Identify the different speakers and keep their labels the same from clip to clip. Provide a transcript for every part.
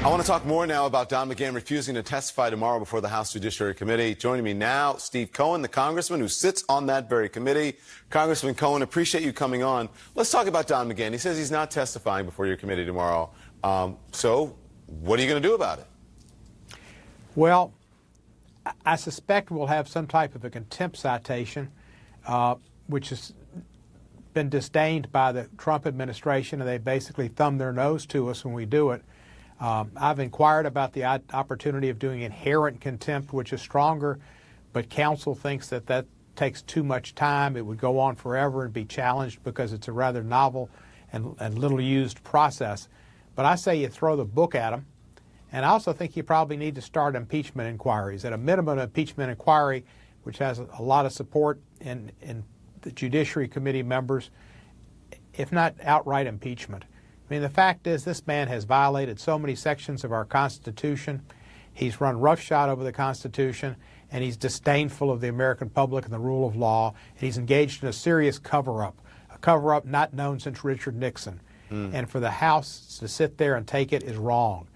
Speaker 1: I want to talk more now about Don McGahn refusing to testify tomorrow before the House Judiciary Committee. Joining me now, Steve Cohen, the congressman who sits on that very committee. Congressman Cohen, appreciate you coming on. Let's talk about Don McGahn. He says he's not testifying before your committee tomorrow. So what are you going to do about it?
Speaker 2: Well, I suspect we'll have some type of a contempt citation, which has been disdained by the Trump administration, and they basically thumb their nose to us when we do it. I've inquired about the opportunity of doing inherent contempt, which is stronger, but counsel thinks that that takes too much time. It would go on forever and be challenged because it's a rather novel and little used process. But I say you throw the book at them. And I also think you probably need to start impeachment inquiries. At a minimum, an impeachment inquiry, which has a lot of support in the Judiciary Committee members, if not outright impeachment. I mean, the fact is this man has violated so many sections of our Constitution. He's run roughshod over the Constitution, and he's disdainful of the American public and the rule of law. And he's engaged in a serious cover-up, a cover-up not known since Richard Nixon. And for the House to sit there and take it is wrong.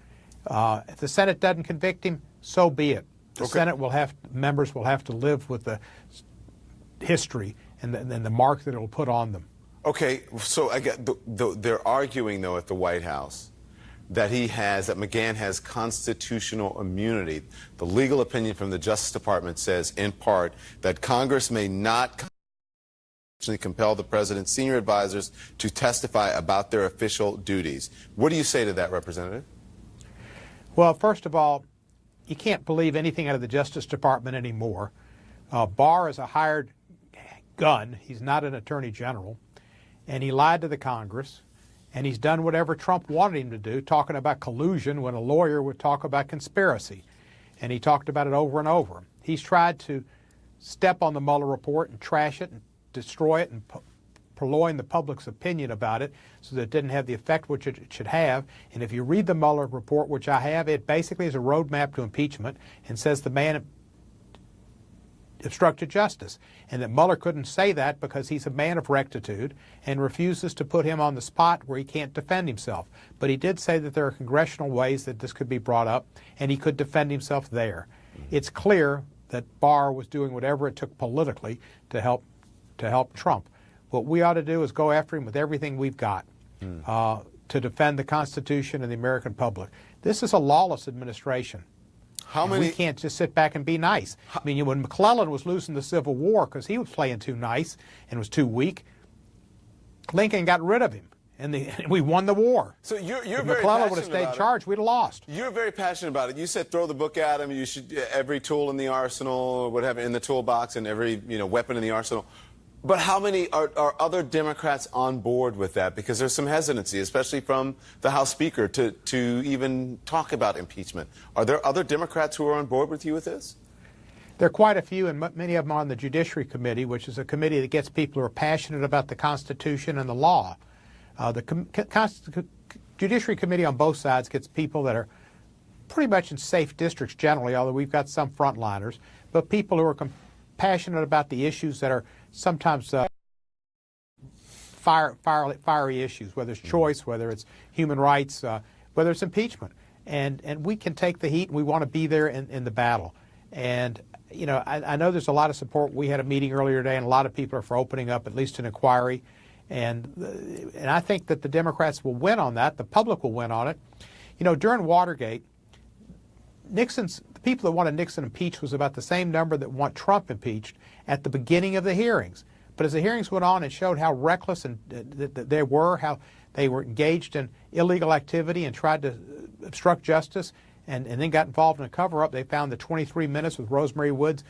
Speaker 2: If the Senate doesn't convict him, so be it. The Senate members will have to live with the history and the mark that it will put on them.
Speaker 1: Okay, so I get they're arguing though at the White House that McGahn has constitutional immunity. The legal opinion from the Justice Department says, in part, that Congress may not compel the president's senior advisors to testify about their official duties. What do you say to that, Representative?
Speaker 2: Well, first of all, you can't believe anything out of the Justice Department anymore. Barr is a hired gun. He's not an attorney general. And he lied to the Congress. And he's done whatever Trump wanted him to do, talking about collusion when a lawyer would talk about conspiracy. And he talked about it over and over. He's tried to step on the Mueller report and trash it and destroy it and purloin the public's opinion about it so that it didn't have the effect which it should have. And if you read the Mueller report, which I have, it basically is a roadmap to impeachment and says the man obstructed justice. And that Mueller couldn't say that because he's a man of rectitude and refuses to put him on the spot where he can't defend himself. But he did say that there are congressional ways that this could be brought up and he could defend himself there. It's clear that Barr was doing whatever it took politically to help Trump. What we ought to do is go after him with everything we've got to defend the Constitution and the American public. This is a lawless administration. We can't just sit back and be nice. I mean, when McClellan was losing the Civil War because he was playing too nice and was too weak, Lincoln got rid of him, and we won the war.
Speaker 1: So you're
Speaker 2: if
Speaker 1: very
Speaker 2: McClellan would have stayed in charge, we'd have lost.
Speaker 1: You're very passionate about it. You said throw the book at him. You should every tool in the arsenal, or whatever, in the toolbox, and every weapon in the arsenal. But how many are other Democrats on board with that? Because there's some hesitancy, especially from the House Speaker, to even talk about impeachment. Are there other Democrats who are on board with you with this?
Speaker 2: There are quite a few, and many of them are on the Judiciary Committee, which is a committee that gets people who are passionate about the Constitution and the law. The Judiciary Committee on both sides gets people that are pretty much in safe districts generally, although we've got some frontliners, but people who are passionate about the issues that are sometimes fiery issues, whether it's choice, whether it's human rights, whether it's impeachment. And we can take the heat, and we want to be there in the battle. And, I know there's a lot of support. We had a meeting earlier today, and a lot of people are for opening up at least an inquiry. And I think that the Democrats will win on that. The public will win on it. During Watergate, the people that wanted Nixon impeached was about the same number that want Trump impeached at the beginning of the hearings. But as the hearings went on and showed how reckless and they were, how they were engaged in illegal activity and tried to obstruct justice and then got involved in a cover-up, they found the 23 minutes with Rosemary Woods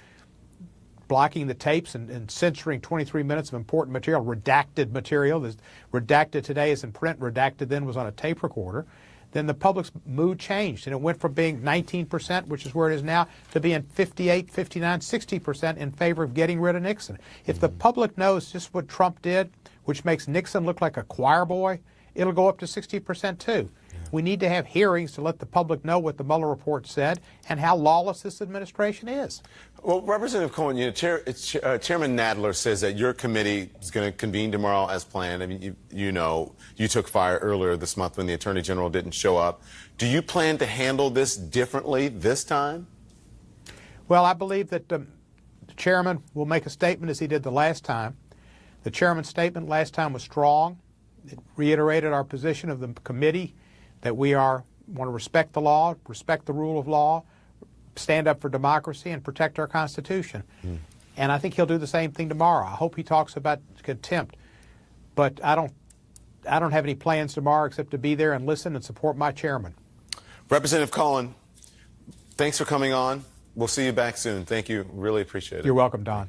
Speaker 2: blocking the tapes and censoring 23 minutes of important material, redacted material. Redacted today is in print, redacted then was on a tape recorder. Then the public's mood changed, and it went from being 19%, which is where it is now, to being 58, 59, 60% in favor of getting rid of Nixon. If the public knows just what Trump did, which makes Nixon look like a choir boy, it'll go up to 60% too. We need to have hearings to let the public know what the Mueller report said and how lawless this administration is.
Speaker 1: Well, Representative Cohen, Chairman Nadler says that your committee is going to convene tomorrow as planned. I mean, you took fire earlier this month when the Attorney General didn't show up. Do you plan to handle this differently this time?
Speaker 2: Well, I believe that the chairman will make a statement as he did the last time. The chairman's statement last time was strong. It reiterated our position of the committee that we want to respect the law, respect the rule of law, stand up for democracy, and protect our Constitution. And I think he'll do the same thing tomorrow. I hope he talks about contempt, but I don't have any plans tomorrow except to be there and listen and support my chairman.
Speaker 1: Representative Cohen, thanks for coming on. We'll see you back soon. Thank you. Really appreciate it.
Speaker 2: You're welcome, Don.